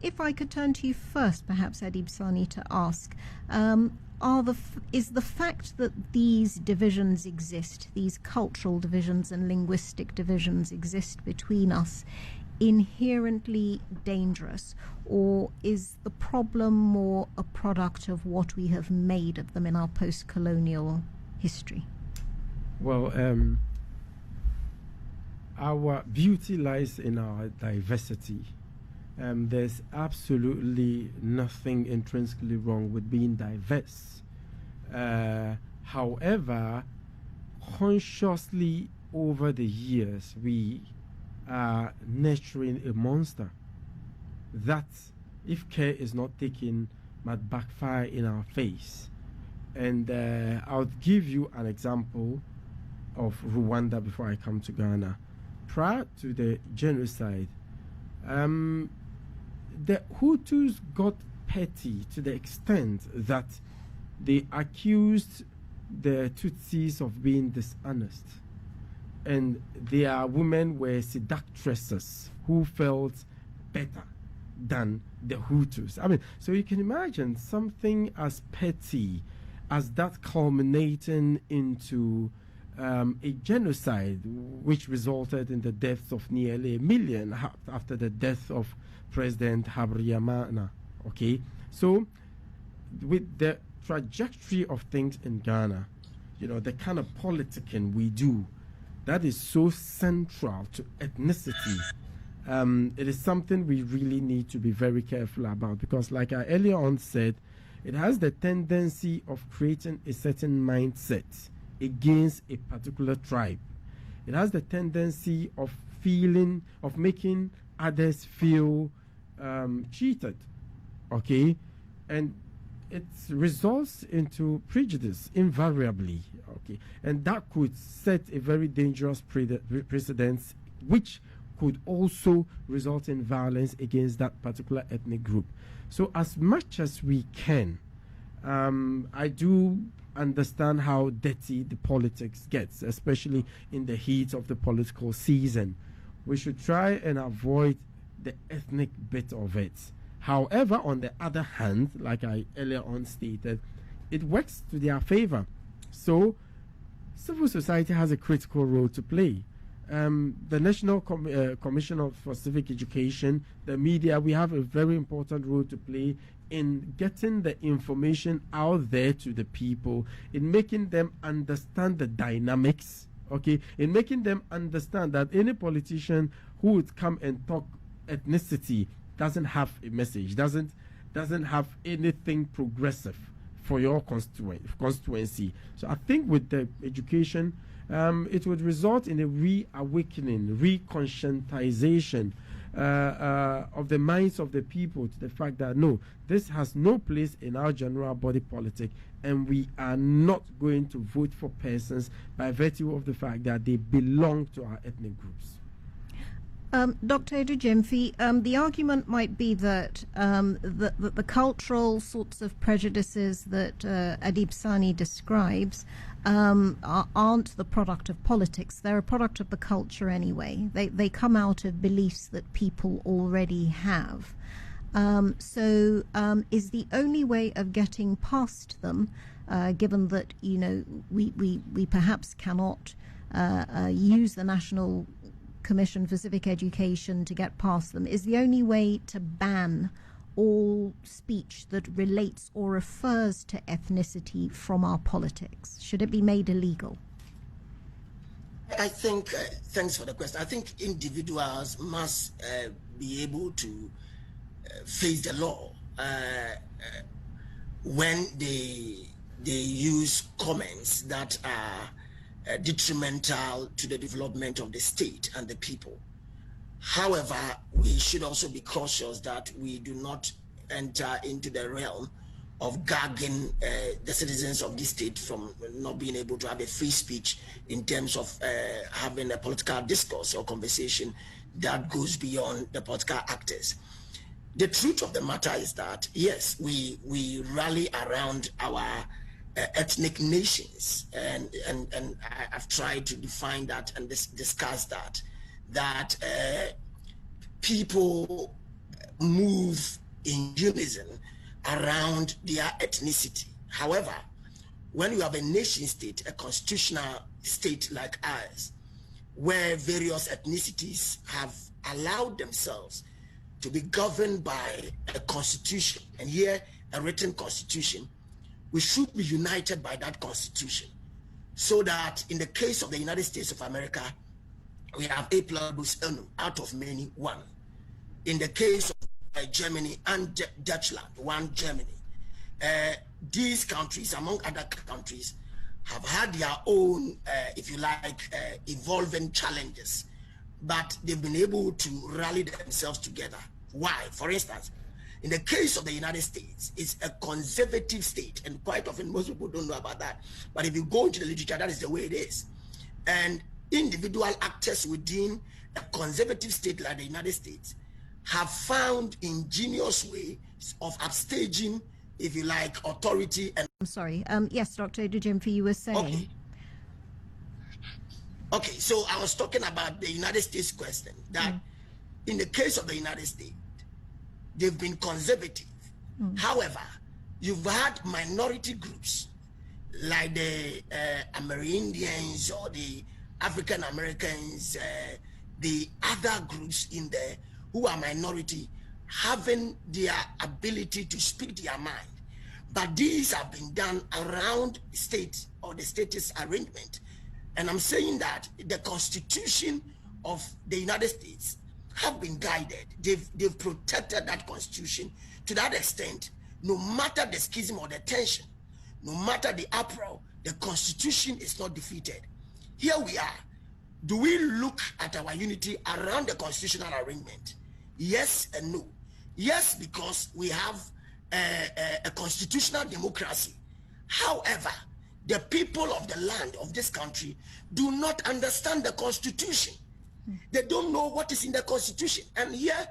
if I could turn to you first, perhaps, Adib Saani, to ask, is the fact that these divisions exist, these cultural divisions and linguistic divisions exist between us, inherently dangerous, or is the problem more a product of what we have made of them in our post-colonial history? Well, our beauty lies in our diversity. There's absolutely nothing intrinsically wrong with being diverse. However, consciously over the years, we are nurturing a monster that, if care is not taken, might backfire in our face. And I'll give you an example of Rwanda before I come to Ghana. Prior to the genocide, the Hutus got petty to the extent that they accused the Tutsis of being dishonest. And their women were seductresses who felt better than the Hutus. I mean, so you can imagine something as petty as that culminating into a genocide which resulted in the deaths of nearly 1 million after the death of President Habyarimana. Okay, so with the trajectory of things in Ghana, you know, the kind of politicking we do that is so central to ethnicity, it is something we really need to be very careful about, because like I earlier on said, it has the tendency of creating a certain mindset against a particular tribe. It has the tendency of making others feel cheated, okay? And it results into prejudice invariably, okay? And that could set a very dangerous precedent, which could also result in violence against that particular ethnic group. So as much as we can, I do understand how dirty the politics gets, especially in the heat of the political season. We should try and avoid the ethnic bit of it. However, on the other hand, like I earlier on stated, it works to their favor. So civil society has a critical role to play. The National Commission for Civic Education, the media, we have a very important role to play in getting the information out there to the people, in making them understand the dynamics, okay, in making them understand that any politician who would come and talk ethnicity doesn't have a message, doesn't have anything progressive for your constituency. So I think with the education, it would result in a reawakening, reconscientization of the minds of the people to the fact that no, this has no place in our general body politic, and we are not going to vote for persons by virtue of the fact that they belong to our ethnic groups. Dr. Edujemfi, the argument might be that the cultural sorts of prejudices that Adib Saani describes aren't the product of politics. They're a product of the culture anyway. They come out of beliefs that people already have. So is the only way of getting past them, given that, you know, we perhaps cannot use the National Commission for Civic Education to get past them, is the only way to ban all speech that relates or refers to ethnicity from our politics? Should it be made illegal? I think, thanks for the question. I think individuals must be able to face the law when they use comments that are detrimental to the development of the state and the people. However, we should also be cautious that we do not enter into the realm of gagging the citizens of this state from not being able to have a free speech in terms of having a political discourse or conversation that goes beyond the political actors. The truth of the matter is that, yes, we rally around our ethnic nations, and I've tried to define that and discuss that people move in unison around their ethnicity. However, when you have a nation state, a constitutional state like ours, where various ethnicities have allowed themselves to be governed by a constitution, and here a written constitution, we should be united by that constitution, so that in the case of the United States of America, we have a pluribus unum, out of many, one. In the case of Germany and Dutchland, one Germany. These countries, among other countries, have had their own, if you like, evolving challenges, but they've been able to rally themselves together. Why? For instance, in the case of the United States, it's a conservative state, and quite often most people don't know about that. But if you go into the literature, that is the way it is. And individual actors within a conservative state like the United States have found ingenious ways of upstaging, if you like, authority. And I'm sorry. Yes, Dr. Edujemfi, you were saying. Okay, so I was talking about the United States question, that in the case of the United States, they've been conservative. However, you've had minority groups like the Amerindians or the African Americans, the other groups in there who are minority, having their ability to speak their mind. But these have been done around state or the status arrangement. And I'm saying that the Constitution of the United States have been guided. They've protected that Constitution to that extent. No matter the schism or the tension, no matter the uproar, the Constitution is not defeated. Here we are. Do we look at our unity around the constitutional arrangement? Yes and no. Yes, because we have a constitutional democracy. However, the people of the land of this country do not understand the Constitution. They don't know what is in the Constitution. And here,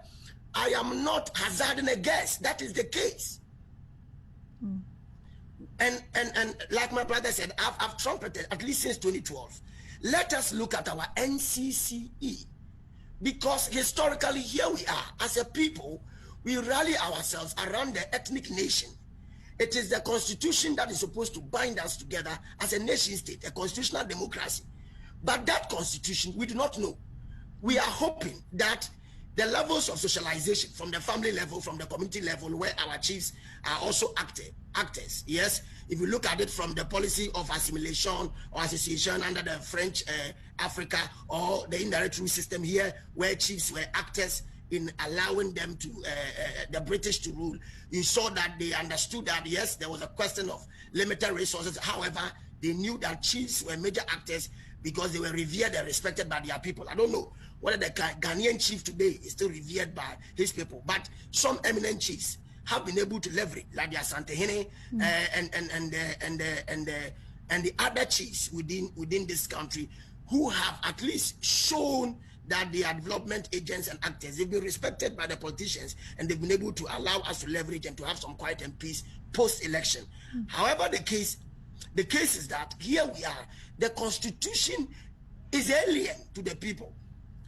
I am not hazarding a guess. That is the case. And like my brother said, I've trumpeted at least since 2012. Let us look at our NCCE, because historically here we are as a people, we rally ourselves around the ethnic nation. It is the Constitution that is supposed to bind us together as a nation state, a constitutional democracy. But that Constitution, we do not know. We are hoping that the levels of socialization, from the family level, from the community level, where our chiefs are also actors. Yes, if you look at it from the policy of assimilation or association under the French Africa, or the indirect rule system here, where chiefs were actors in allowing them to the British to rule, you saw that they understood that yes, there was a question of limited resources. However, they knew that chiefs were major actors because they were revered and respected by their people. I don't know whether the Ghanaian chief today is still revered by his people, but some eminent chiefs have been able to leverage, like the Asante Hene and the other chiefs within this country, who have at least shown that they are development agents and actors. They've been respected by the politicians, and they've been able to allow us to leverage and to have some quiet and peace post-election. However, the case is that here we are. The Constitution is alien to the people.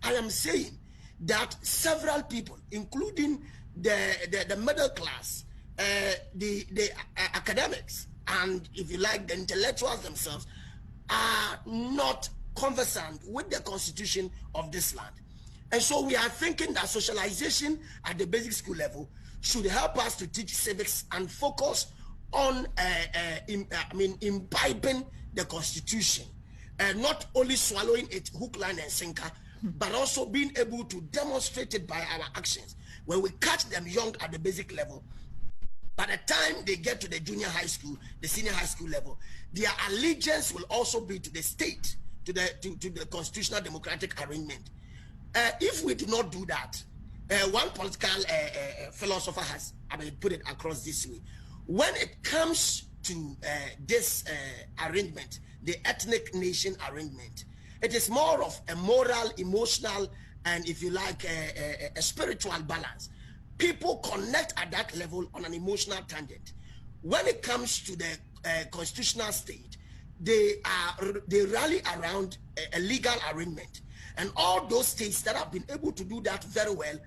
I am saying that several people, including the middle class, the academics, and if you like, the intellectuals themselves, are not conversant with the Constitution of this land. And so we are thinking that socialization at the basic school level should help us to teach civics and focus on imbibing the Constitution, and not only swallowing it hook, line, and sinker, but also being able to demonstrate it by our actions. When we catch them young at the basic level, by the time they get to the junior high school, the senior high school level, their allegiance will also be to the state, to the constitutional democratic arrangement. If we do not do that, one political philosopher has put it across this way: when it comes to this arrangement, the ethnic nation arrangement, it is more of a moral, emotional, and if you like, a spiritual balance. People connect at that level on an emotional tangent. When it comes to the constitutional state, they rally around a legal arrangement. And all those states that have been able to do that very well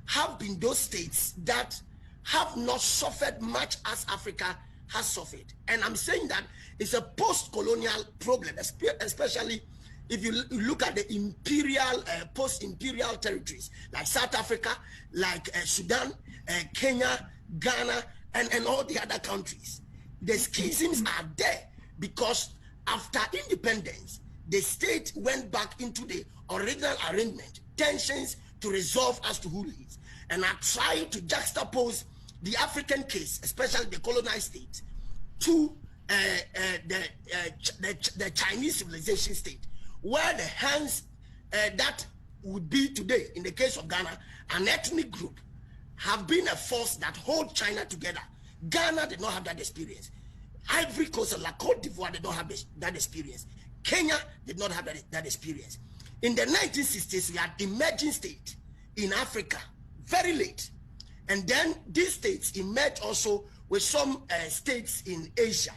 have been those states that have not suffered much as Africa has suffered. And I'm saying that it's a post-colonial problem, especially if you look at the imperial, post-imperial territories like South Africa, like Sudan, Kenya, Ghana, and all the other countries. The schisms are there because after independence, the state went back into the original arrangement, tensions to resolve as to who leads. And I try to juxtapose the African case, especially the colonized state, to the Chinese civilization state, where the hands that would be today, in the case of Ghana, an ethnic group, have been a force that hold China together. Ghana did not have that experience. Ivory Coast and La Côte d'Ivoire did not have that experience. Kenya did not have that experience. In the 1960s, we had emerging states in Africa, very late. And then these states emerged also with some states in Asia.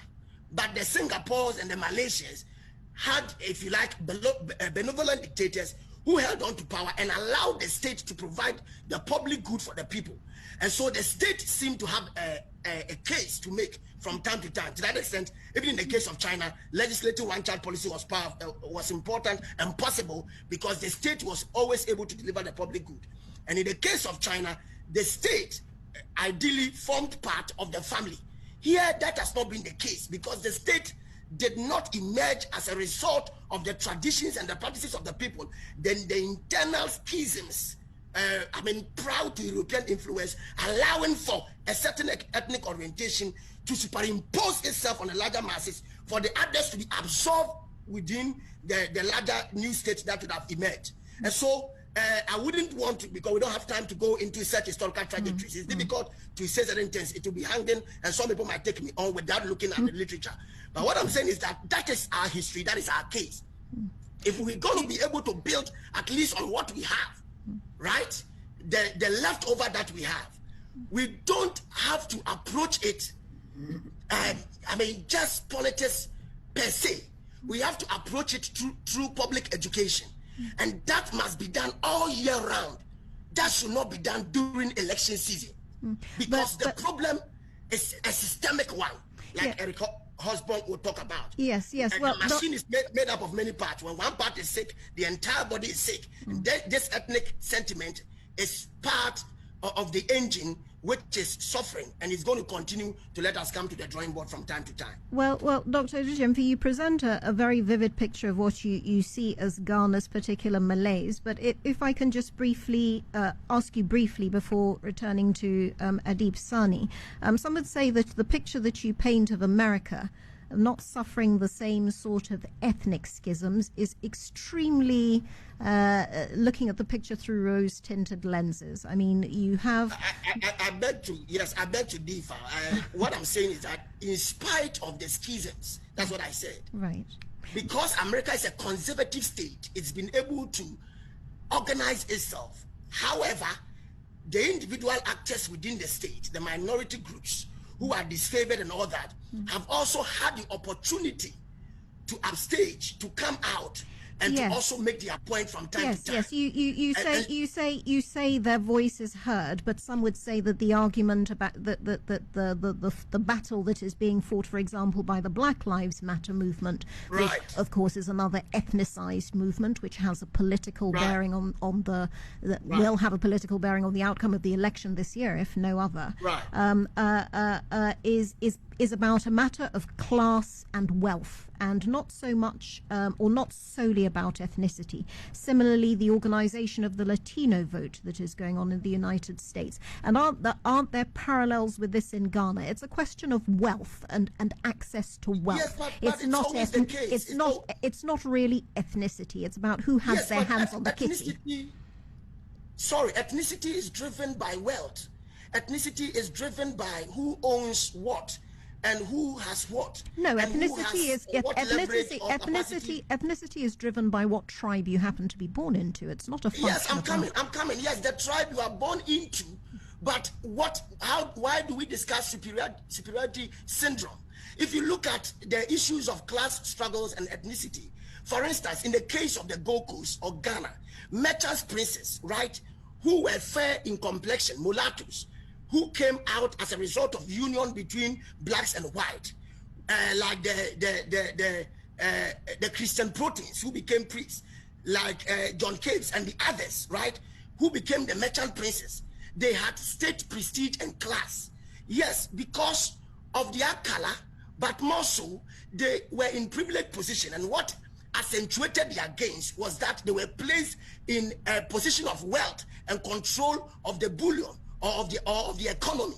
But the Singapores and the Malaysians had, if you like, benevolent dictators who held on to power and allowed the state to provide the public good for the people. And so the state seemed to have a case to make from time to time. To that extent, even in the case of China, legislating one-child policy was important and possible because the state was always able to deliver the public good. And in the case of China, the state ideally formed part of the family. Here, that has not been the case because the state did not emerge as a result of the traditions and the practices of the people. Then the internal schisms, proud to European influence, allowing for a certain ethnic orientation to superimpose itself on the larger masses, for the others to be absorbed within the larger new state that would have emerged. And so I wouldn't want to, because we don't have time to go into such historical trajectories. It's difficult to say certain things. It will be hanging, and some people might take me on without looking at the literature. But what I'm saying is that is our history, that is our case. If we're going to be able to build at least on what we have, right, the leftover that we have, we don't have to approach it, just politics per se. We have to approach it through public education. And that must be done all year round. That should not be done during election season. Because the problem is a systemic one, like Eric Hobsbawm will talk about. Yes. And the machine is made up of many parts. When one part is sick, the entire body is sick. And this ethnic sentiment is part of the engine which is suffering, and it's going to continue to let us come to the drawing board from time to time. Well, Dr. Jemfi, you present a very vivid picture of what you see as Ghana's particular malaise. But if I can just briefly ask you briefly before returning to Adib Saani, some would say that the picture that you paint of America not suffering the same sort of ethnic schisms is extremely looking at the picture through rose-tinted lenses. I mean, you have... I beg to differ. What I'm saying is that in spite of the schisms, that's what I said. Right. Because America is a conservative state, it's been able to organize itself. However, the individual actors within the state, the minority groups, who are disfavored and all that, have also had the opportunity to upstage, to come out, and to also make their point from time to time. Yes. You say their voice is heard, but some would say that the argument about the battle that is being fought, for example, by the Black Lives Matter movement, which of course is another ethnicized movement, which has a political bearing on will have a political bearing on the outcome of the election this year, if no other. Is about a matter of class and wealth, and not so much or not solely about ethnicity. Similarly, the organization of the Latino vote that is going on in the United States. And aren't there parallels with this in Ghana? It's a question of wealth and access to wealth. Yes, but it's not the case. It's not really ethnicity. It's about who has their hands on the kitty. Ethnicity is driven by wealth. Ethnicity is driven by who owns what and who has what. No, ethnicity is driven by what tribe you happen to be born into. It's not a function. Yes, I'm coming. Yes, the tribe you are born into. But why do we discuss superiority syndrome? If you look at the issues of class struggles and ethnicity, for instance, in the case of the Gold Coast or Ghana, Mecha's princes, right, who were fair in complexion, mulattoes, who came out as a result of union between blacks and white, like the Christian Proteins, who became priests, like John Caves and the others, right, who became the merchant princes. They had state prestige and class. Yes, because of their color, but more so, they were in privileged position. And what accentuated their gains was that they were placed in a position of wealth and control of the bullion or of the economy.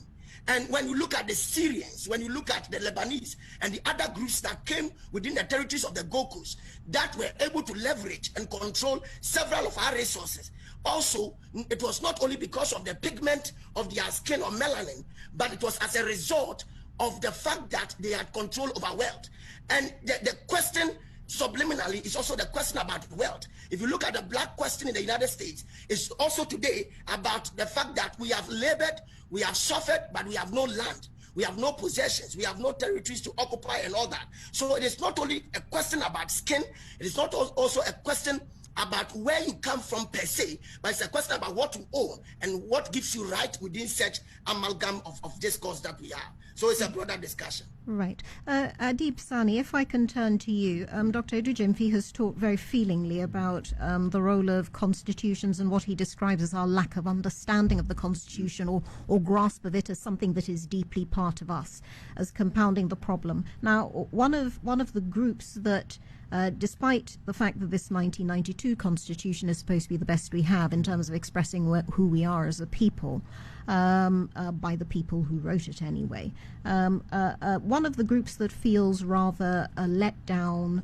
And when you look at the Syrians, when you look at the Lebanese and the other groups that came within the territories of the Gold Coast, that were able to leverage and control several of our resources. Also, it was not only because of the pigment of their skin or melanin, but it was as a result of the fact that they had control over wealth. And the question subliminally is also the question about wealth. If you look at the black question in the United States, it's also today about the fact that we have labored, we have suffered, but we have no land, we have no possessions, we have no territories to occupy and all that. So it is not only a question about skin, it is not also a question about where you come from per se, but it's a question about what you own and what gives you right within such amalgam of discourse that we have. So it's a broader discussion. Right. Adib Saani, if I can turn to you. Dr. Edujemfi has talked very feelingly about the role of constitutions and what he describes as our lack of understanding of the Constitution or grasp of it as something that is deeply part of us, as compounding the problem. Now, one of the groups that despite the fact that this 1992 Constitution is supposed to be the best we have in terms of expressing who we are as a people, by the people who wrote it anyway. One of the groups that feels rather let down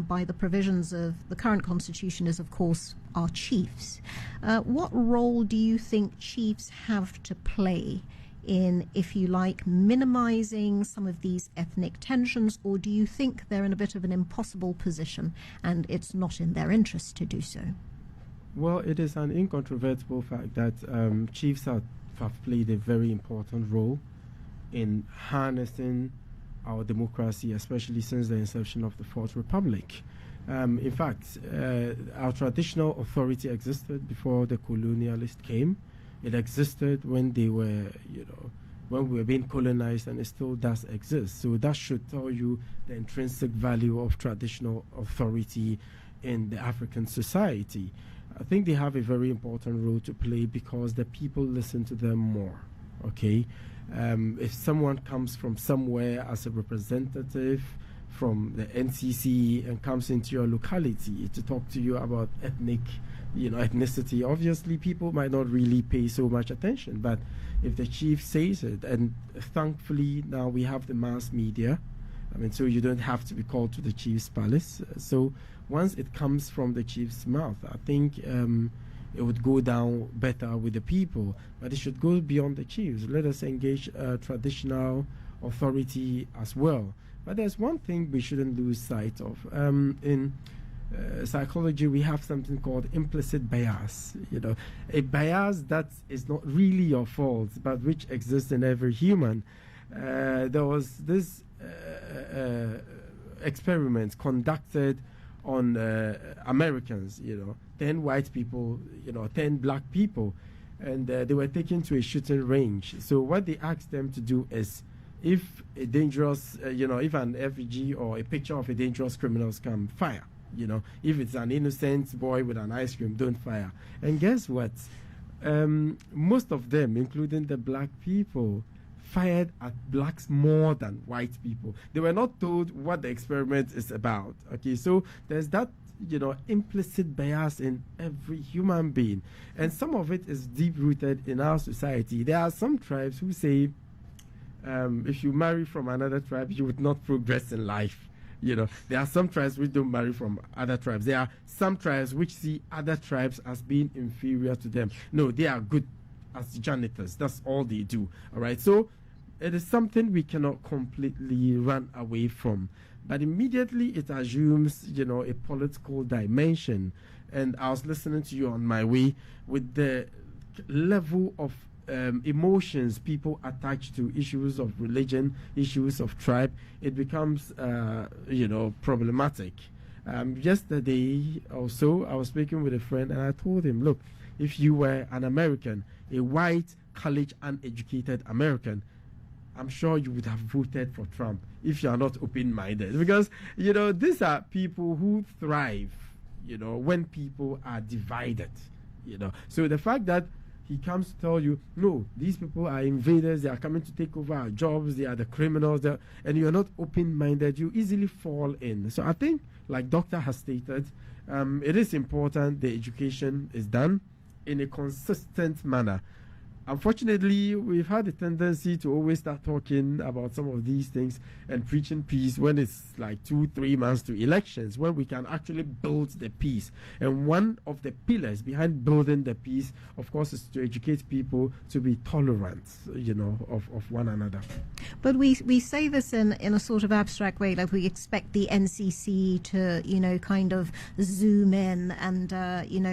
by the provisions of the current Constitution is, of course, our chiefs. What role do you think chiefs have to play in, if you like, minimizing some of these ethnic tensions, or do you think they're in a bit of an impossible position and it's not in their interest to do so? Well, it is an incontrovertible fact that chiefs have played a very important role in harnessing our democracy, especially since the inception of the Fourth Republic. In fact, our traditional authority existed before the colonialists came. It existed when they were, when we were being colonized, and it still does exist. So that should tell you the intrinsic value of traditional authority in the African society. I think they have a very important role to play because the people listen to them more, okay? If someone comes from somewhere as a representative from the NCC and comes into your locality to talk to you about ethnicity, obviously people might not really pay so much attention. But if the chief says it, and thankfully now we have the mass media, so you don't have to be called to the chief's palace. So once it comes from the chief's mouth, I think it would go down better with the people. But it should go beyond the chiefs. Let us engage traditional authority as well. But there's one thing we shouldn't lose sight of. In psychology, we have something called implicit bias. A bias that is not really your fault, but which exists in every human. There was this experiment conducted on Americans, 10 white people, 10 black people, and they were taken to a shooting range. So what they asked them to do is, if a dangerous, if an effigy or a picture of a dangerous criminal come, fire. If it's an innocent boy with an ice cream, don't fire. And guess what? Most of them, including the black people, fired at blacks more than white people. They were not told what the experiment is about. Okay, so there's that, implicit bias in every human being. And some of it is deep-rooted in our society. There are some tribes who say, if you marry from another tribe, you would not progress in life. There are some tribes which don't marry from other tribes. There are some tribes which see other tribes as being inferior to them. No, they are good as janitors. That's all they do. All right. So it is something we cannot completely run away from. But immediately it assumes, a political dimension. And I was listening to you on my way with the level of emotions people attach to issues of religion, issues of tribe. It becomes, problematic. Yesterday also, I was speaking with a friend and I told him, look, if you were an American, a white, college, uneducated American, I'm sure you would have voted for Trump if you are not open-minded. Because, these are people who thrive, when people are divided, So the fact that he comes to tell you, no, these people are invaders, they are coming to take over our jobs, they are the criminals, and you're not open-minded, you easily fall in. So I think, like Doctor has stated, it is important the education is done in a consistent manner. Unfortunately, we've had a tendency to always start talking about some of these things and preaching peace when it's like 2-3 months to elections, when we can actually build the peace. And one of the pillars behind building the peace, of course, is to educate people to be tolerant, of one another. But we say this in a sort of abstract way, like we expect the NCC to, kind of zoom in and,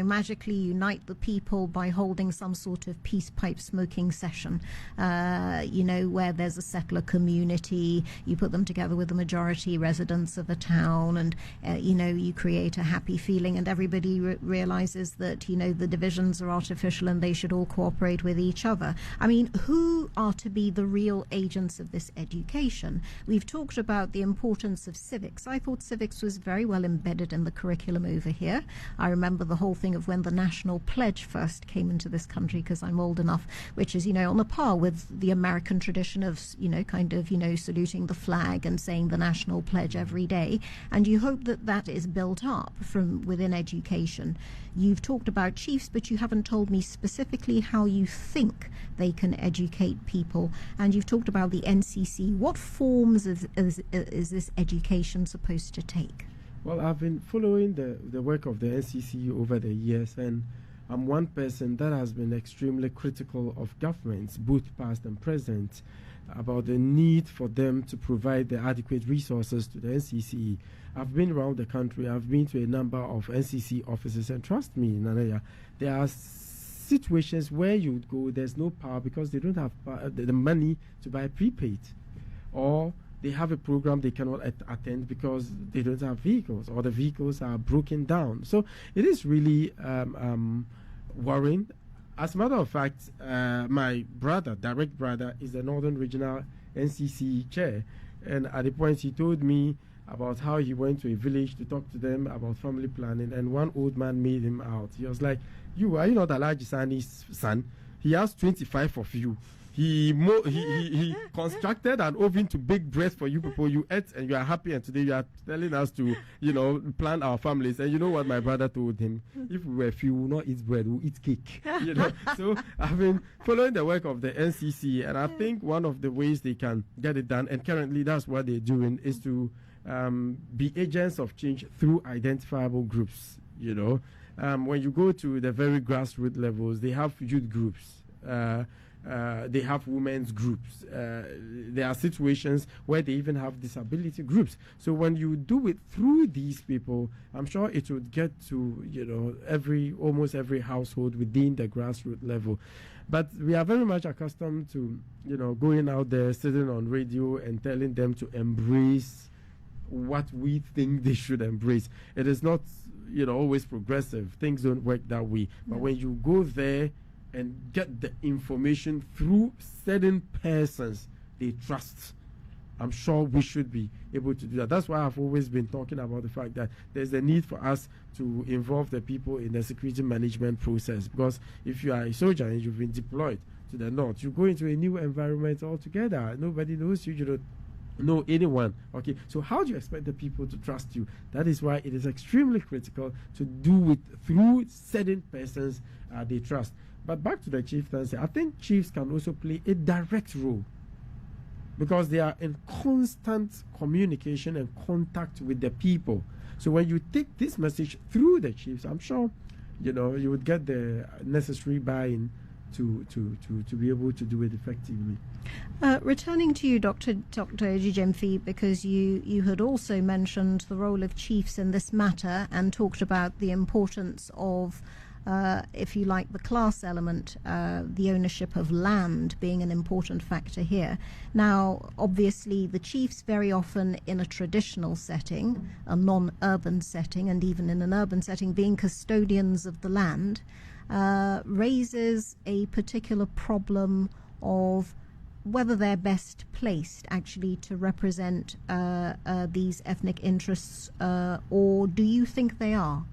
magically unite the people by holding some sort of peace pipe smoking session, where there's a settler community, you put them together with the majority residents of a town, and you create a happy feeling, and everybody realizes that the divisions are artificial and they should all cooperate with each other. I mean, who are to be the real agents of this education? We've talked about the importance of civics. I thought civics was very well embedded in the curriculum over here. I remember the whole thing of when the national pledge first came into this country, because I'm old enough, which is, on a par with the American tradition of, saluting the flag and saying the national pledge every day. And you hope that that is built up from within education. You've talked about chiefs, but you haven't told me specifically how you think they can educate people. And you've talked about the NCC. What forms is this education supposed to take? Well, I've been following the work of the NCC over the years, and I'm one person that has been extremely critical of governments, both past and present, about the need for them to provide the adequate resources to the NCC. I've been around the country. I've been to a number of NCC offices, and trust me, Nanaya, there are situations where you would go, there's no power because they don't have the money to buy prepaid, or they have a program they cannot attend because they don't have vehicles, or the vehicles are broken down. So it is really worrying. As a matter of fact, my direct brother, is the Northern Regional NCC chair. And at the point he told me about how he went to a village to talk to them about family planning, and one old man made him out. He was like, are you not Adib Saani's son? He has 25 of you. He constructed an oven to bake bread for you people. You ate and you are happy, and today you are telling us to, plan our families. And you know what my brother told him? If we were few, we will not eat bread, we'll eat cake. So I've been following the work of the NCC, and I think one of the ways they can get it done, and currently that's what they're doing, is to be agents of change through identifiable groups. When you go to the very grassroots levels, they have youth groups. They have women's groups. There are situations where they even have disability groups. So when you do it through these people, I'm sure it would get to almost every household within the grassroots level. But we are very much accustomed to going out there, sitting on radio and telling them to embrace what we think they should embrace. It is not always progressive. Things don't work that way. But when you go there and get the information through certain persons they trust, I'm sure we should be able to do that. That's why I've always been talking about the fact that there's a need for us to involve the people in the security management process. Because if you are a soldier and you've been deployed to the north, you go into a new environment altogether. Nobody knows you. You don't know anyone. Okay, so how do you expect the people to trust you? That is why it is extremely critical to do it through certain persons they trust. But back to the chieftaincy, I think chiefs can also play a direct role, because they are in constant communication and contact with the people. So when you take this message through the chiefs, I'm sure you would get the necessary buy-in to be able to do it effectively. Returning to you, Dr. Ejimfi, because you had also mentioned the role of chiefs in this matter and talked about the importance of if you like, the class element, the ownership of land being an important factor here. Now, obviously, the chiefs very often in a traditional setting, a non-urban setting, and even in an urban setting, being custodians of the land, raises a particular problem of whether they're best placed actually to represent these ethnic interests, or do you think they are?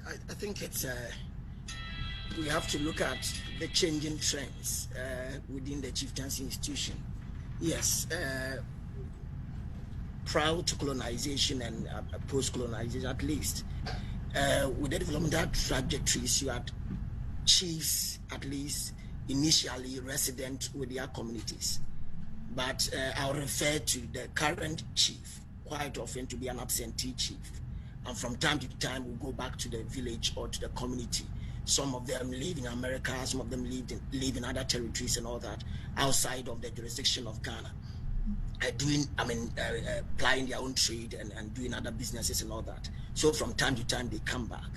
I think it's we have to look at the changing trends within the chieftaincy institution. Yes, prior to colonization and post-colonization, at least, with the developmental trajectories, you had chiefs, at least initially resident with their communities. But I'll refer to the current chief quite often to be an absentee chief. And from time to time, we'll go back to the village or to the community. Some of them live in America, some of them live in other territories and all that, outside of the jurisdiction of Ghana. Plying their own trade and doing other businesses and all that. So from time to time, they come back.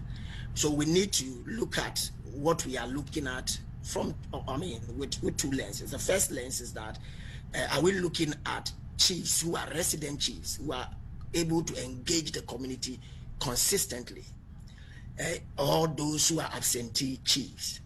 So we need to look at what we are looking at with two lenses. The first lens is that, are we looking at chiefs who are resident chiefs, who are able to engage the community consistently, or those who are absentee chiefs?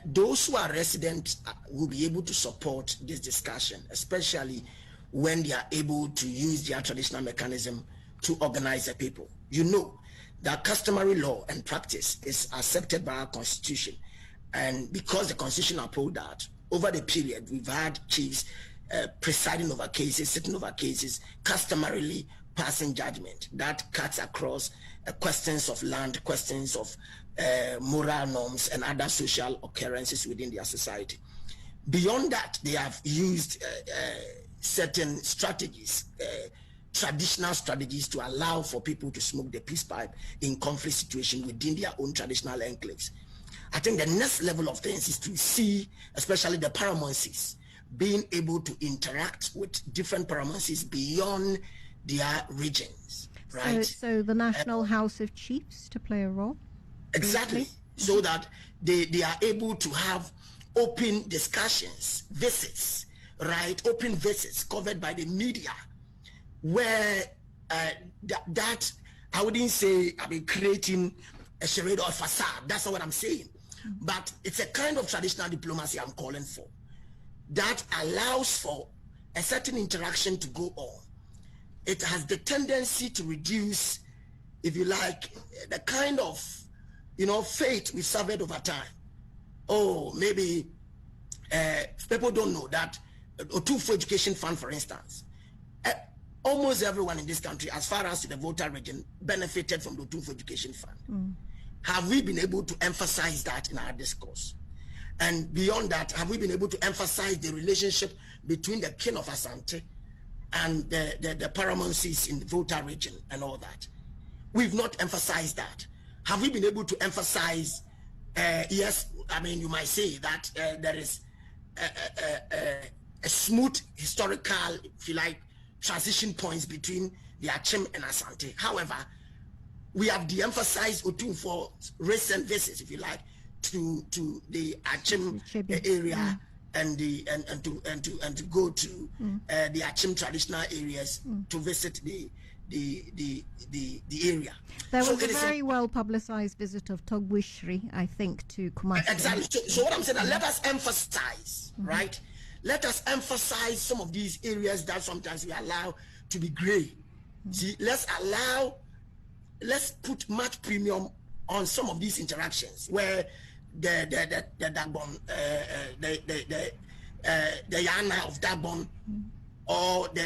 Those who are resident will be able to support this discussion, especially when they are able to use their traditional mechanism to organize the people. You know that customary law and practice is accepted by our constitution, and because the constitution upholds that, over the period we've had chiefs presiding over cases, sitting over cases, customarily passing judgment that cuts across questions of land, questions of moral norms and other social occurrences within their society. Beyond that, they have used certain strategies, traditional strategies, to allow for people to smoke the peace pipe in conflict situation within their own traditional enclaves. I think the next level of things is to see, especially the paramountcies, being able to interact with different paramountcies beyond their regions, right? So the National House of Chiefs to play a role? Exactly, so that they are able to have open discussions, visits, right? Open visits covered by the media, where that I wouldn't say creating a charade or a facade. That's not what I'm saying. But it's a kind of traditional diplomacy I'm calling for that allows for a certain interaction to go on. It has the tendency to reduce, if you like, the kind of fate we suffered over time. Oh, maybe people don't know that Otufu Education Fund, for instance, almost everyone in this country, as far as the voter region, benefited from the Otufu Education Fund. Have we been able to emphasize that in our discourse? And beyond that, have we been able to emphasize the relationship between the king of Asante and the paramountcies in the voter region and all that? We've not emphasized that. Have we been able to emphasize, yes, you might say that there is a smooth historical, if you like, transition points between the Achim and Asante. However, we have de-emphasized Otunfo's recent visits, if you like, to the Achim area and to go to the Achim traditional areas to visit the area. There was a very well publicized visit of Togwishri, I think, to Kumasi. Exactly. So what I'm saying, let us emphasize, right? Let us emphasize some of these areas that sometimes we allow to be gray. See, let's put much premium on some of these interactions where the Yana of Dagbon or the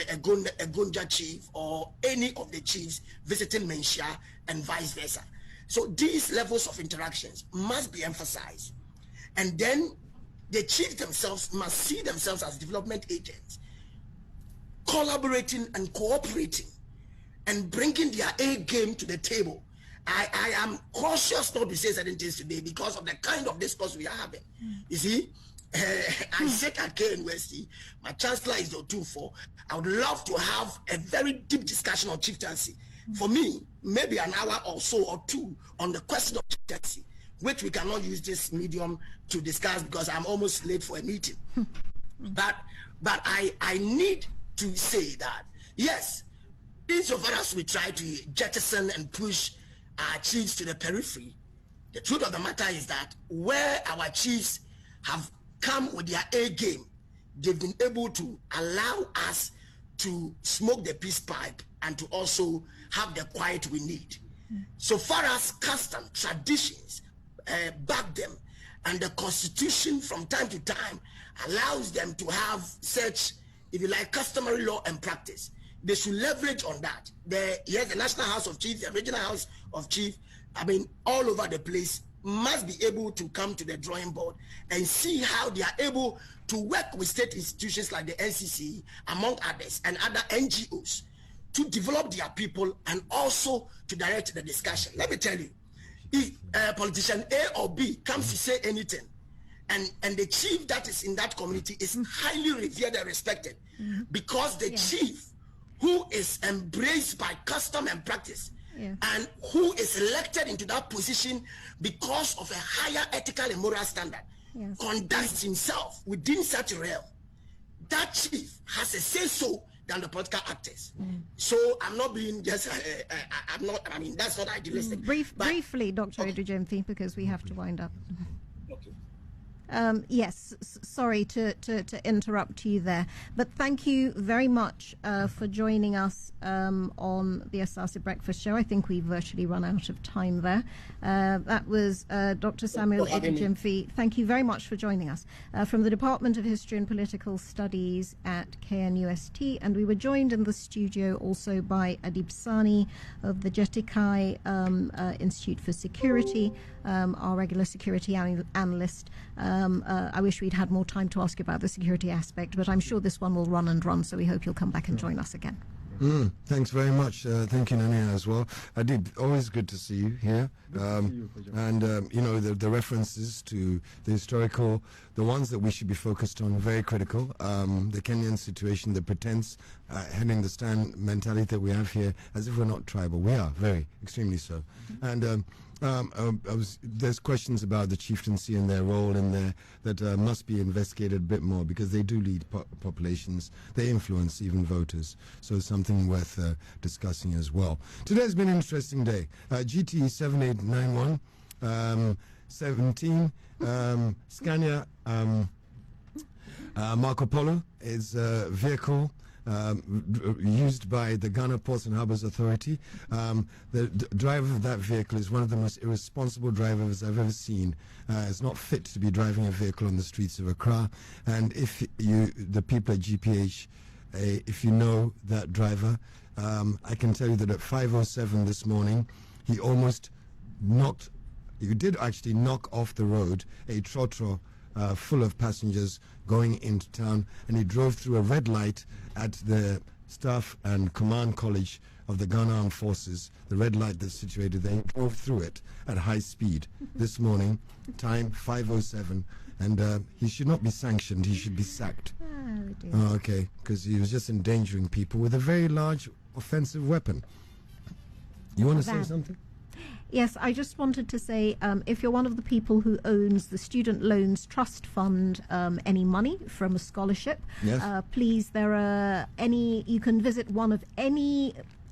Egonja chief or any of the chiefs visiting Menshia and vice versa. So these levels of interactions must be emphasized. And then the chiefs themselves must see themselves as development agents, collaborating and cooperating and bringing their A game to the table. I am cautious not to say certain things today because of the kind of discourse we are having. You see, I sit at KNUST, my chancellor is the Otunfo. I would love to have a very deep discussion on chieftaincy. For me, maybe an hour or so or two on the question of chieftaincy, which we cannot use this medium to discuss because I'm almost late for a meeting. But I need to say that, yes, insofar as we try to jettison and push our chiefs to the periphery. The truth of the matter is that where our chiefs have come with their A game, they've been able to allow us to smoke the peace pipe and to also have the quiet we need. So far as custom, traditions back them, and the constitution from time to time allows them to have such, if you like, customary law and practice, they should leverage on that. The National House of Chiefs, the Regional House of Chiefs, I mean, all over the place, must be able to come to the drawing board and see how they are able to work with state institutions like the NCC, among others, and other NGOs to develop their people and also to direct the discussion. Let me tell you, if politician A or B comes to say anything, and the chief that is in that community is highly revered and respected, because the chief who is embraced by custom and practice, and who is elected into that position because of a higher ethical and moral standard, conducts himself within such a realm, that chief has a say-so than the political actors. So I'm not being just, I'm not, I mean, that's not idealistic. Briefly, Dr. Edujemfi, because we have to wind up. Okay. Yes, sorry to interrupt you there, but thank you very much for joining us on the Asaase Breakfast Show. I think we've virtually run out of time there. That was Dr. Samuel Edujemfi. Thank you very much for joining us from the Department of History and Political Studies at KNUST, and we were joined in the studio also by Adib Saani of the Jetikai Institute for Security, our regular security analyst. I wish we'd had more time to ask about the security aspect, but I'm sure this one will run and run, so we hope you'll come back and join us again. Thanks very much. Thank you, Nania, as well. Adib, always good to see you here. And, you know, the references to the historical, the ones that we should be focused on, very critical. The Kenyan situation, the pretense, heading the stand mentality that we have here, as if we're not tribal. We are, very, extremely so. And there's questions about the chieftaincy and their role in there that must be investigated a bit more, because they do lead populations. They influence even voters. So it's something worth discussing as well. Today's been an interesting day. GT 7891 17 Scania Marco Polo is a vehicle used by the Ghana Ports and Harbours Authority. The driver of that vehicle is one of the most irresponsible drivers I've ever seen. It's not fit to be driving a vehicle on the streets of Accra. And if the people at GPH, if you know that driver, I can tell you that at 5:07 this morning, he did actually knock off the road a trotro full of passengers going into town, and he drove through a red light at the Staff and Command College of the Ghana Armed Forces, the red light that's situated there. He drove through it at high speed this morning, time 5:07, and he should not be sanctioned, he should be sacked. Okay, because he was just endangering people with a very large offensive weapon. You want to say something? Yes, I just wanted to say, if you're one of the people who owns the Student Loans Trust Fund, any money from a scholarship, please, you can visit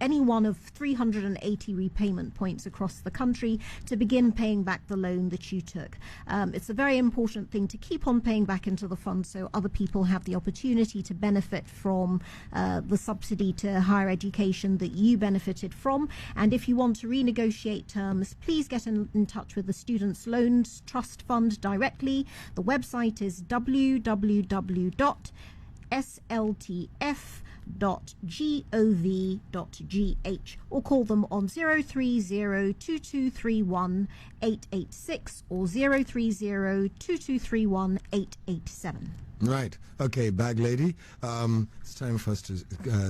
any one of 380 repayment points across the country to begin paying back the loan that you took. It's a very important thing to keep on paying back into the fund so other people have the opportunity to benefit from the subsidy to higher education that you benefited from. And if you want to renegotiate terms, please get in touch with the Students' Loans Trust Fund directly. The website is www.sltf.gov.gh, or call them on 030-2231-886 or 030-2231-887. Right. Okay, bag lady. It's time for us to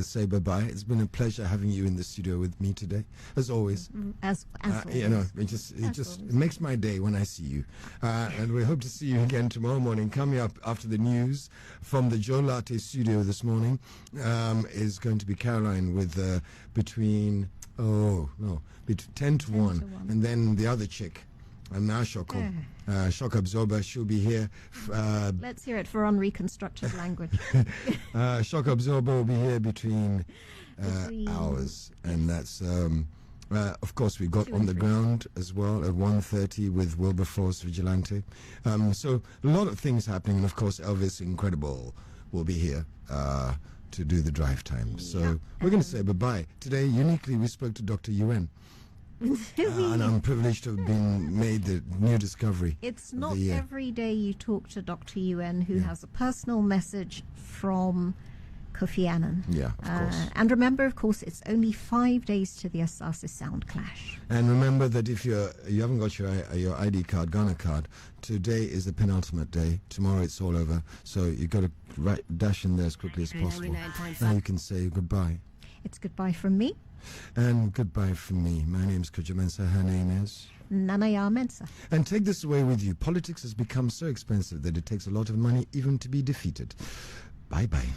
say bye-bye. It's been a pleasure having you in the studio with me today, as always. As always. You know, it makes my day when I see you. And we hope to see you again tomorrow morning. Coming up after the news from the Joe Latte studio this morning is going to be Caroline with between 10 to 1. And then the other chick, now Shoko. Shock Absorber, she'll be here. Let's hear it for unreconstructed language. Shock Absorber will be here between hours, and that's Of course, we got on the ground as well at 1:30 with Wilberforce Vigilante. So a lot of things happening. And, of course, Elvis Incredible will be here to do the drive time. So we're going to say bye-bye. Today, uniquely, we spoke to Dr. UN. And I'm privileged to have been made the new discovery. It's not every day you talk to Dr. UN who has a personal message from Kofi Annan. Yeah, of course. And remember, of course, it's only 5 days to the Asaase sound clash. And remember that if you haven't got your ID card, Ghana card, today is the penultimate day. Tomorrow it's all over. So you've got to dash in there as quickly as possible. Now you can say goodbye. It's goodbye from me. And goodbye from me. My name's Kojo Mensah. Her name is Nanaya Mensah. And take this away with you. Politics has become so expensive that it takes a lot of money even to be defeated. Bye-bye.